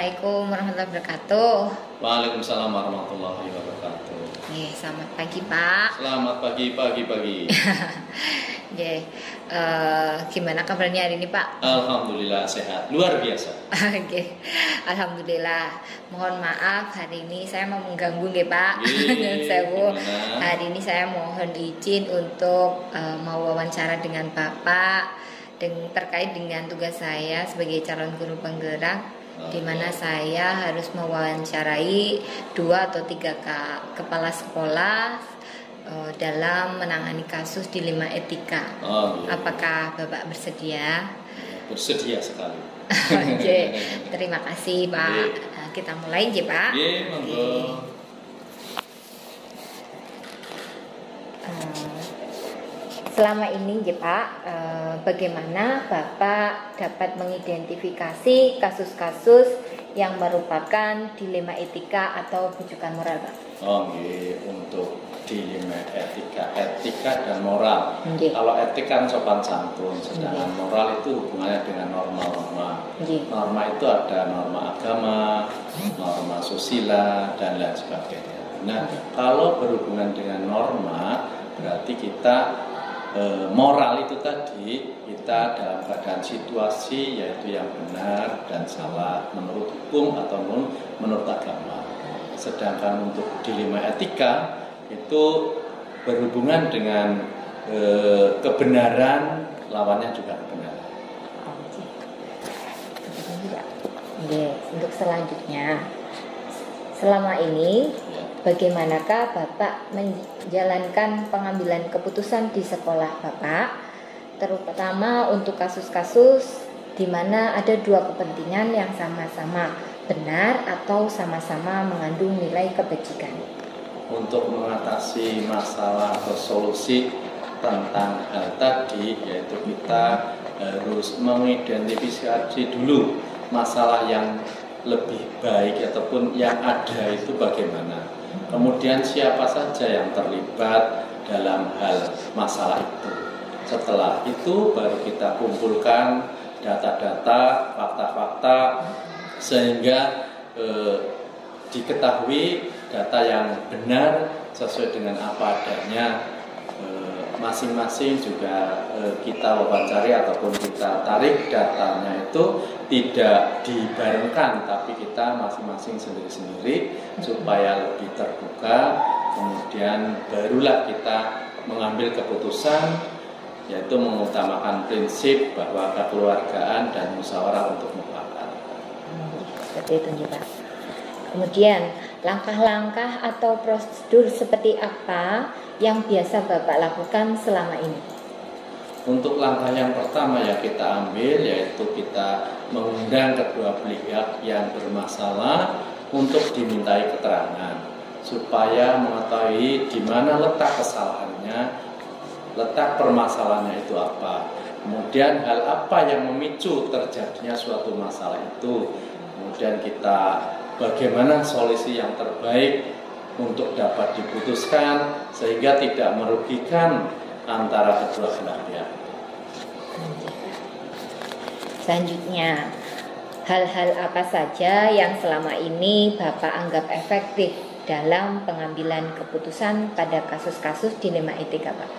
Assalamualaikum warahmatullahi wabarakatuh. Waalaikumsalam warahmatullahi wabarakatuh. Selamat pagi Pak. Selamat pagi. Gimana kabarnya hari ini Pak? Alhamdulillah sehat, luar biasa. Alhamdulillah. Mohon maaf hari ini saya mau mengganggu Pak. Hari ini saya mohon izin untuk mau wawancara dengan Bapak terkait dengan tugas saya sebagai calon guru penggerak, di mana saya harus mewawancarai 2 atau 3 kepala sekolah dalam menangani kasus dilema etika. Apakah Bapak bersedia? Bersedia sekali. Terima kasih Pak. Kita mulai aja Pak. Monggo. Selama ini Pak, bagaimana Bapak dapat mengidentifikasi kasus-kasus yang merupakan dilema etika atau bujukan moral Pak? Untuk dilema etika dan moral. Kalau etik kan sopan santun, sedangkan moral itu hubungannya dengan norma-norma. Norma itu ada norma agama, norma susila, dan lain sebagainya. Nah, kalau berhubungan dengan norma, berarti kita moral itu tadi kita dalam keadaan situasi yaitu yang benar dan salah menurut hukum ataupun menurut agama. Sedangkan untuk dilema etika itu berhubungan dengan kebenaran, lawannya juga kebenaran. Untuk selanjutnya, selama ini bagaimanakah Bapak menjalankan pengambilan keputusan di sekolah Bapak, terutama untuk kasus-kasus di mana ada 2 kepentingan yang sama-sama benar atau sama-sama mengandung nilai kebajikan? Untuk mengatasi masalah atau solusi tentang hal tadi, yaitu kita harus mengidentifikasi dulu masalah yang lebih baik ataupun yang ada itu bagaimana. Kemudian siapa saja yang terlibat dalam hal masalah itu. Setelah itu baru kita kumpulkan data-data, fakta-fakta, sehingga diketahui data yang benar sesuai dengan apa adanya. Masing-masing juga kita wawancari ataupun kita tarik datanya itu tidak dibarengkan, tapi kita masing-masing sendiri-sendiri supaya lebih terbuka. Kemudian barulah kita mengambil keputusan, yaitu mengutamakan prinsip bahwa kekeluargaan dan musyawarah untuk mufakat. Seperti itu Pak. Kemudian langkah-langkah atau prosedur seperti apa yang biasa Bapak lakukan selama ini? Untuk langkah yang pertama yang kita ambil yaitu kita mengundang kedua pihak yang bermasalah untuk dimintai keterangan supaya mengetahui di mana letak kesalahannya, letak permasalahannya itu apa. Kemudian hal apa yang memicu terjadinya suatu masalah itu. Kemudian kita bagaimana solusi yang terbaik untuk dapat diputuskan sehingga tidak merugikan antara kedua belah pihak. Selanjutnya, hal-hal apa saja yang selama ini Bapak anggap efektif dalam pengambilan keputusan pada kasus-kasus dilema etika Pak?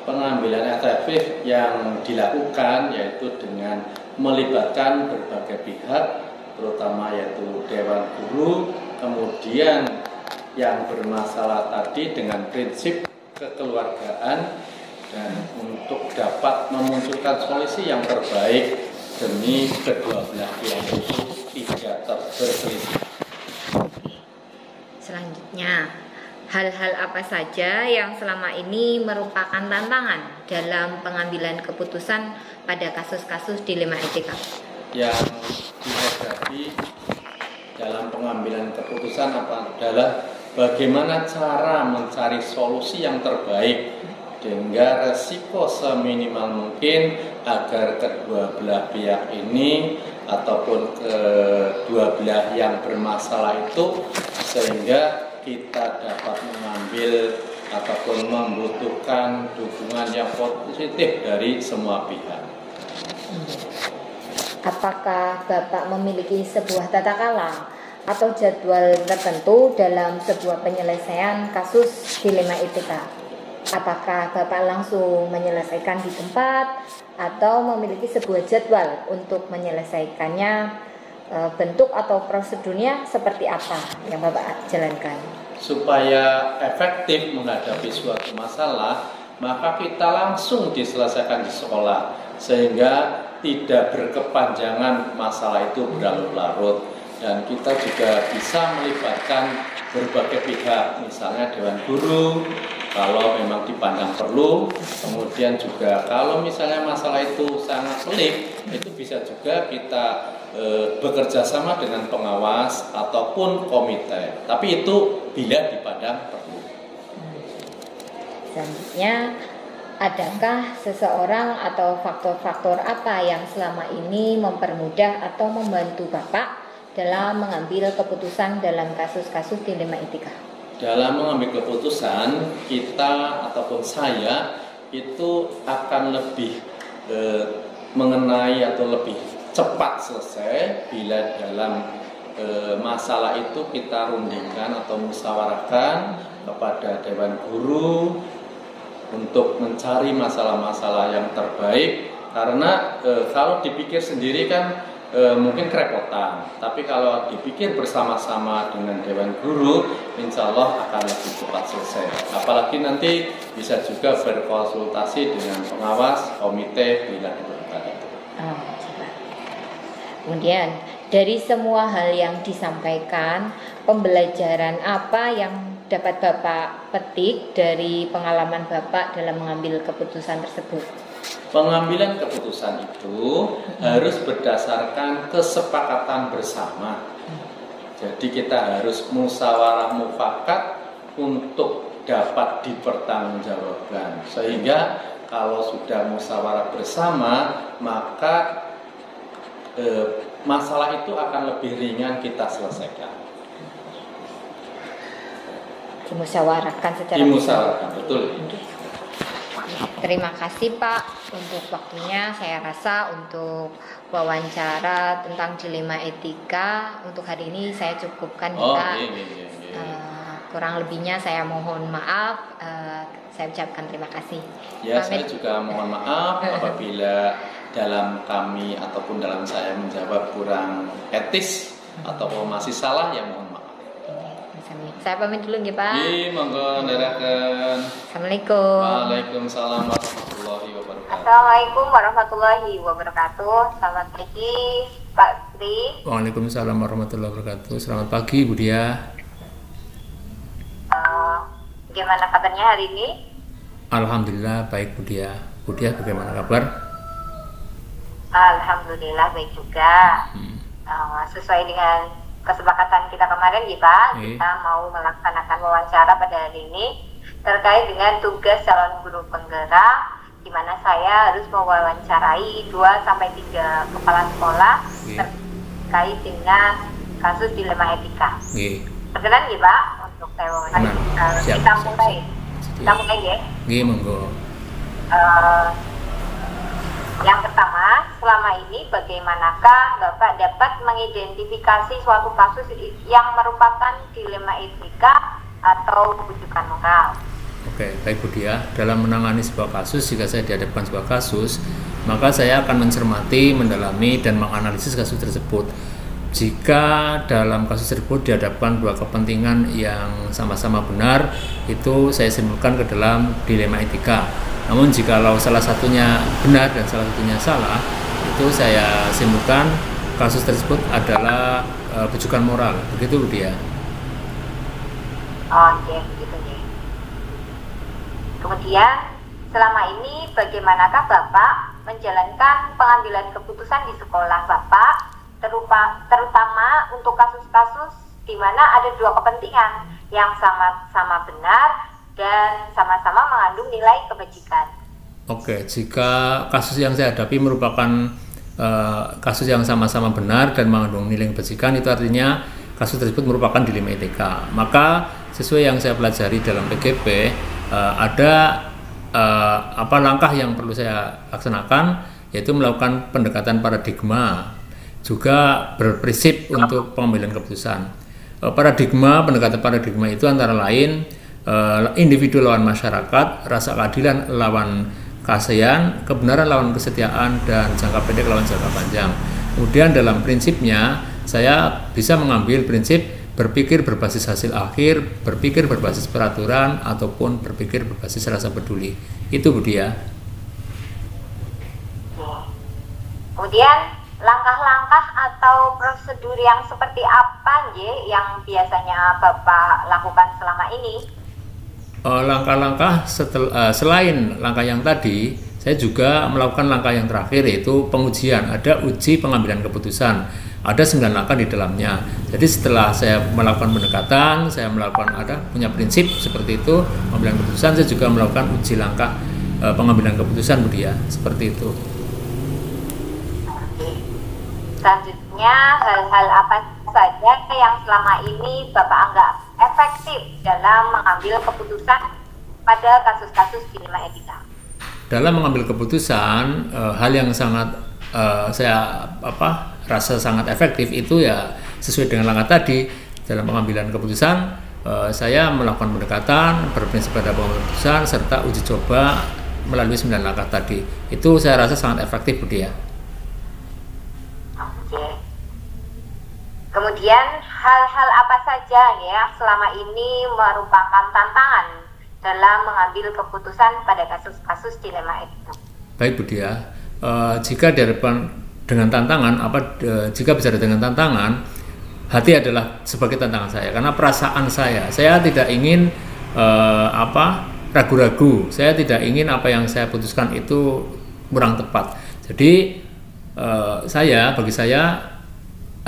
Pengambilan efektif yang dilakukan yaitu dengan melibatkan berbagai pihak, terutama yaitu Dewan Guru, kemudian yang bermasalah tadi dengan prinsip kekeluargaan, dan untuk dapat memunculkan solusi yang terbaik demi kedua belah pihak itu tidak berselisih. Selanjutnya, hal-hal apa saja yang selama ini merupakan tantangan dalam pengambilan keputusan pada kasus-kasus dilema etika? Yang dihadapi dalam pengambilan keputusan adalah bagaimana cara mencari solusi yang terbaik sehingga resiko seminimal mungkin agar kedua belah pihak ini ataupun kedua belah yang bermasalah itu, sehingga kita dapat mengambil ataupun membutuhkan dukungan yang positif dari semua pihak. apakah Bapak memiliki sebuah tata krama atau jadwal tertentu dalam sebuah penyelesaian kasus dilema etika? Apakah Bapak langsung menyelesaikan di tempat atau memiliki sebuah jadwal untuk menyelesaikannya? Bentuk atau prosedurnya seperti apa yang Bapak jalankan? Supaya efektif menghadapi suatu masalah, maka kita langsung diselesaikan di sekolah, sehingga tidak berkepanjangan masalah itu berlarut-larut. Dan kita juga bisa melibatkan berbagai pihak, misalnya Dewan Guru kalau memang dipandang perlu, kemudian juga kalau misalnya masalah itu sangat pelik, itu bisa juga kita bekerja sama dengan pengawas ataupun komite, tapi itu bila dipandang perlu. Selanjutnya, adakah seseorang atau faktor-faktor apa yang selama ini mempermudah atau membantu Bapak dalam mengambil keputusan dalam kasus-kasus dilema etika? Dalam mengambil keputusan, kita ataupun saya itu akan lebih mengenai atau lebih cepat selesai bila dalam masalah itu kita rundingkan atau musyawarahkan kepada Dewan Guru untuk mencari masalah-masalah yang terbaik. Karena kalau dipikir sendiri kan mungkin kerepotan, tapi kalau dipikir bersama-sama dengan Dewan Guru, insya Allah akan lebih cepat selesai. Apalagi nanti bisa juga berkonsultasi dengan pengawas, komite bila diperlukan itu. Kemudian dari semua hal yang disampaikan, pembelajaran apa yang dapat Bapak petik dari pengalaman Bapak dalam mengambil keputusan tersebut? Pengambilan keputusan itu harus berdasarkan kesepakatan bersama. Jadi kita harus musyawarah mufakat untuk dapat dipertanggungjawabkan. Sehingga kalau sudah musyawarah bersama, maka masalah itu akan lebih ringan kita selesaikan. Dimusyawarahkan secara dimusyawarahkan, betul. Terima kasih Pak untuk waktunya. Saya rasa untuk wawancara tentang dilema etika untuk hari ini saya cukupkan Pak. Kurang lebihnya saya mohon maaf. Saya ucapkan terima kasih. Ya, saya juga mohon maaf apabila dalam kami ataupun dalam saya menjawab kurang etis ataupun masih salah, ya mohon maaf. Saya pamit dulu ya Pak. Iya, monggo ndarakan. Assalamualaikum. Waalaikumsalam warahmatullahi wabarakatuh. Assalamualaikum warahmatullahi wabarakatuh. Selamat pagi Pak Tri. Waalaikumsalam warahmatullahi wabarakatuh. Selamat pagi Bu Dia. Gimana kabarnya hari ini? Alhamdulillah baik Bu Dia. Bu Dia bagaimana kabar? Alhamdulillah baik juga. Sesuai dengan kesepakatan kita kemarin ya Pak, kita mau melaksanakan wawancara pada hari ini terkait dengan tugas calon guru penggerak, di mana saya harus mewawancarai 2-3 kepala sekolah terkait dengan kasus dilema etika. Perkenan ya Pak untuk saya wawancara. Kita mulai ya. Monggo. Yang pertama, selama ini bagaimanakah Bapak dapat mengidentifikasi suatu kasus yang merupakan dilema etika atau rujukan moral? Oke, baik Bu Dia. Dalam menangani sebuah kasus, jika saya dihadapkan sebuah kasus, maka saya akan mencermati, mendalami, dan menganalisis kasus tersebut. Jika dalam kasus tersebut dihadapkan dua kepentingan yang sama-sama benar, itu saya simpulkan ke dalam dilema etika. Namun jikalau salah satunya benar dan salah satunya salah, itu saya simpulkan kasus tersebut adalah rujukan moral. Begitu Bu Dia. Oke, begitu ya. Kemudian selama ini bagaimanakah Bapak menjalankan pengambilan keputusan di sekolah Bapak, terutama untuk kasus-kasus di mana ada dua kepentingan yang sama-sama benar dan sama-sama mengandung nilai kebajikan? Oke, jika kasus yang saya hadapi merupakan kasus yang sama-sama benar dan mengandung nilai kebajikan, itu artinya kasus tersebut merupakan dilema etika. Maka sesuai yang saya pelajari dalam PGP, ada langkah yang perlu saya laksanakan, yaitu melakukan pendekatan paradigma juga berprinsip untuk pengambilan keputusan. Pendekatan paradigma itu antara lain individu lawan masyarakat, rasa keadilan lawan keaslian, kebenaran lawan kesetiaan, dan jangka pendek lawan jangka panjang. Kemudian dalam prinsipnya saya bisa mengambil prinsip berpikir berbasis hasil akhir, berpikir berbasis peraturan, ataupun berpikir berbasis rasa peduli. Itu Bu Dia. Kemudian langkah-langkah atau prosedur yang seperti apa yang biasanya Bapak lakukan selama ini? Langkah-langkah selain langkah yang tadi, saya juga melakukan langkah yang terakhir, yaitu pengujian. Ada uji pengambilan keputusan, ada 9 langkah di dalamnya. Jadi setelah saya melakukan pendekatan, saya punya prinsip seperti itu pengambilan keputusan, saya juga melakukan uji langkah pengambilan keputusan Bu Dia, seperti itu. Selanjutnya, hal-hal apa saja yang selama ini Bapak anggap efektif dalam mengambil keputusan pada kasus-kasus dilema etika? Dalam mengambil keputusan, hal yang sangat saya rasa sangat efektif itu ya sesuai dengan langkah tadi. Dalam pengambilan keputusan, saya melakukan pendekatan, berprinsip pada pengambilan keputusan, serta uji coba melalui 9 langkah tadi. Itu saya rasa sangat efektif Bu Dia. Kemudian hal-hal apa saja yang selama ini merupakan tantangan dalam mengambil keputusan pada kasus-kasus dilema etika? Baik Bu Dia, jika dengan tantangan, jika bicara dengan tantangan, hati adalah sebagai tantangan saya, karena perasaan saya tidak ingin ragu-ragu, saya tidak ingin apa yang saya putuskan itu kurang tepat. Jadi bagi saya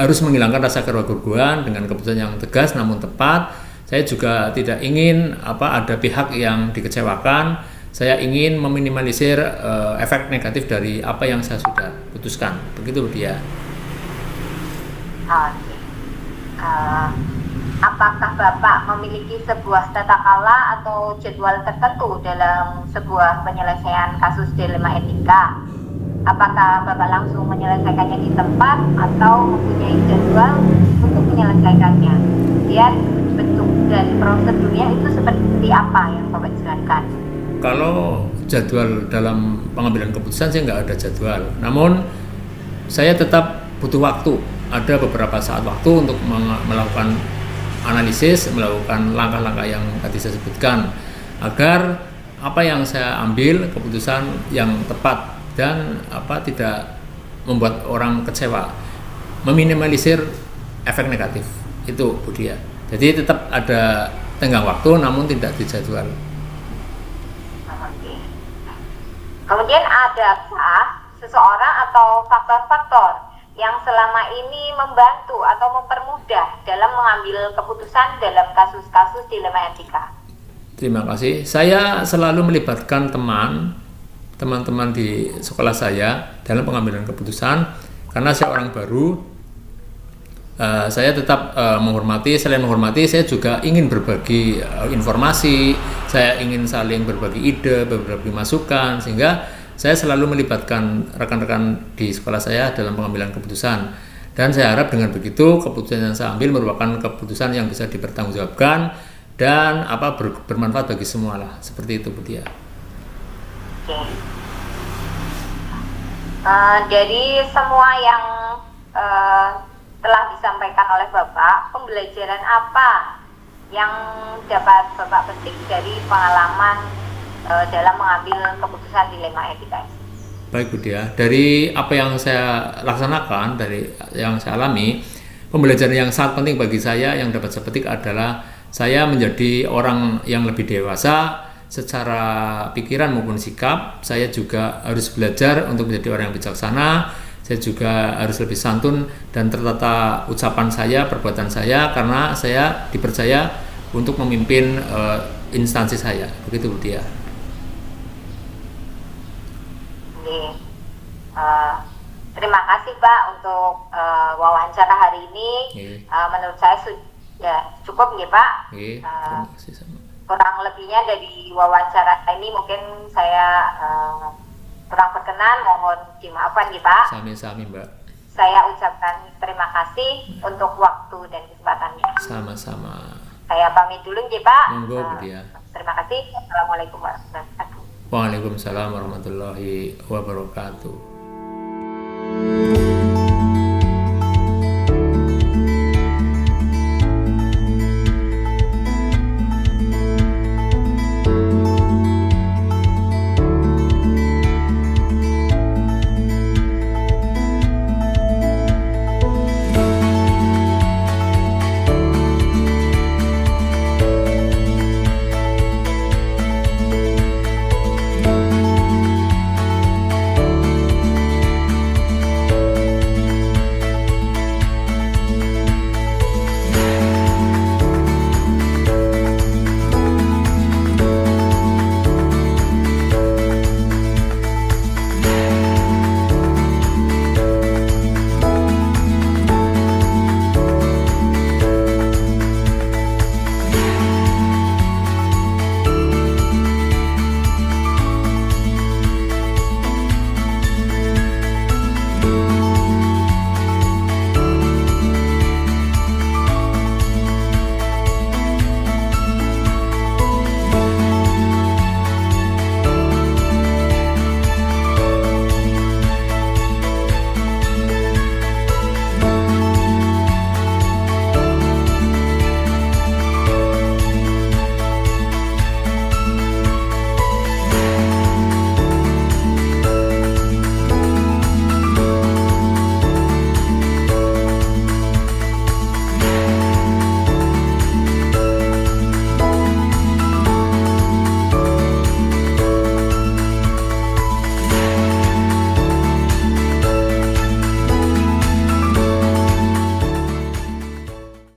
harus menghilangkan rasa keraguan dengan keputusan yang tegas namun tepat. Saya juga tidak ingin ada pihak yang dikecewakan. Saya ingin meminimalisir efek negatif dari apa yang saya sudah putuskan. Begitu Bu Dia. Oke. Apakah Bapak memiliki sebuah tata kala atau jadwal tertentu dalam sebuah penyelesaian kasus dilema etika? Apakah Bapak langsung menyelesaikannya di tempat atau mempunyai jadwal untuk menyelesaikannya? Kemudian bentuk dari prosedurnya itu seperti apa yang Bapak jelaskan? Kalau jadwal dalam pengambilan keputusan saya nggak ada jadwal. Namun saya tetap butuh waktu. Ada beberapa saat waktu untuk melakukan analisis, melakukan langkah-langkah yang tadi saya sebutkan, agar apa yang saya ambil keputusan yang tepat dan tidak membuat orang kecewa, meminimalisir efek negatif. Itu Bu Dia. Jadi tetap ada tenggang waktu namun tidak dijadwal. Kemudian adakah seseorang atau faktor-faktor yang selama ini membantu atau mempermudah dalam mengambil keputusan dalam kasus-kasus dilema etika? Terima kasih. Saya selalu melibatkan teman-teman di sekolah saya dalam pengambilan keputusan, karena saya orang baru. Saya tetap selain menghormati, saya juga ingin berbagi informasi, saya ingin saling berbagi ide, berbagi masukan, sehingga saya selalu melibatkan rekan-rekan di sekolah saya dalam pengambilan keputusan. Dan saya harap dengan begitu keputusan yang saya ambil merupakan keputusan yang bisa dipertanggungjawabkan dan bermanfaat bagi semua lah. Seperti itu Bu Dia. Dari semua yang telah disampaikan oleh Bapak, pembelajaran apa yang dapat Bapak petik dari pengalaman dalam mengambil keputusan dilema etika? Baik Bu Dia, dari apa yang saya laksanakan, dari yang saya alami, pembelajaran yang sangat penting bagi saya yang dapat saya petik adalah saya menjadi orang yang lebih dewasa secara pikiran maupun sikap. Saya juga harus belajar untuk menjadi orang yang bijaksana. Saya juga harus lebih santun dan tertata ucapan saya, perbuatan saya, karena saya dipercaya untuk memimpin instansi saya. Begitu Bu Dia. Terima kasih Pak untuk wawancara hari ini. Menurut saya sudah cukup ya Pak. Terima kasih sama. Kurang lebihnya dari wawancara ini mungkin saya kurang berkenan, mohon dimaafkan ya Pak. Sami-sami Mbak. Saya ucapkan terima kasih untuk waktu dan kesempatannya. Sama-sama. Saya pamit dulu nggih, Pak. Monggo, Bu Diah. Terima kasih. Assalamualaikum warahmatullahi wabarakatuh. Waalaikumsalam warahmatullahi wabarakatuh.